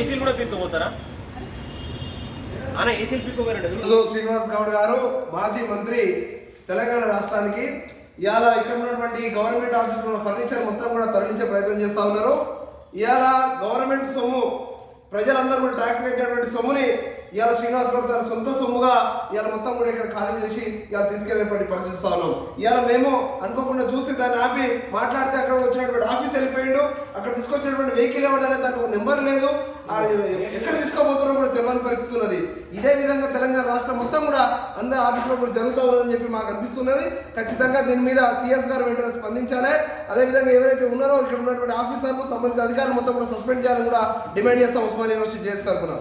ఏసీలు కూడా పీక్కపోతారా? ఏసీలు పీక్కోగారండి. శ్రీనివాస్ గౌడ్ గారు మాజీ మంత్రి తెలంగాణ రాష్ట్రానికి ఇవాళ ఇక్కడ ఉన్నటువంటి గవర్నమెంట్ ఆఫీసులో ఫర్నిచర్ మొత్తం కూడా తరలించే ప్రయత్నం చేస్తూ ఉన్నారు. ఇవాళ గవర్నమెంట్ సొమ్ము ప్రజలందరూ కూడా ట్యాక్స్ కట్టినటువంటి సొమ్ముని ఇవాళ శ్రీనివాస్ గౌడ్ తన సొంత సొమ్ముగా ఇవాళ మొత్తం కూడా ఇక్కడ ఖాళీ చేసి ఇవాళ తీసుకెళ్ళేటువంటి పరిస్థితి ఉన్నాం. ఇవాళ మేము అనుకోకుండా చూసి దాన్ని ఆపి మాట్లాడితే అక్కడ వచ్చినటువంటి ఆఫీస్ వెళ్ళిపోయిండు. అక్కడ తీసుకొచ్చినటువంటి వెహికల్ ఏమోదనే దానికి నెంబర్ లేదు, ఎక్కడ తీసుకోబోతున్నారో కూడా తెలియని పరిస్థితి ఉన్నది. ఇదే విధంగా తెలంగాణ రాష్ట్రం మొత్తం కూడా అందరి ఆఫీసులో కూడా జరుగుతూ ఉన్నదని చెప్పి మాకు అనిపిస్తున్నది. ఖచ్చితంగా దీని మీద సిఎస్ గారు వెంటనే స్పందించాలి. అదేవిధంగా ఎవరైతే ఉన్నారో ఇక్కడ ఉన్నటువంటి ఆఫీసర్లు సంబంధిత అధికారులు మొత్తం కూడా సస్పెండ్ చేయాలని కూడా డిమాండ్ చేస్తాం ఉస్మానియా యూనివర్సిటీ చేసి తరఫున.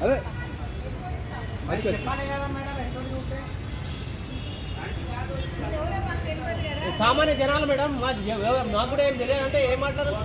అదే సామాన్య జనాలు మేడం మాకు కూడా ఏం తెలియదు అంటే ఏం మాట్లాడరు.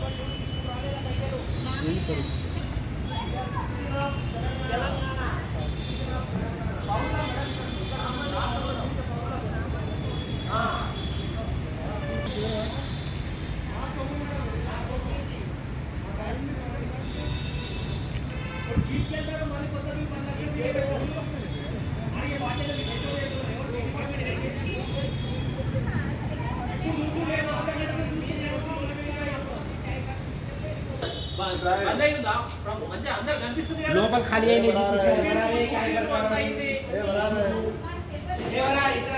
లోపల ఖాళీ అయింది.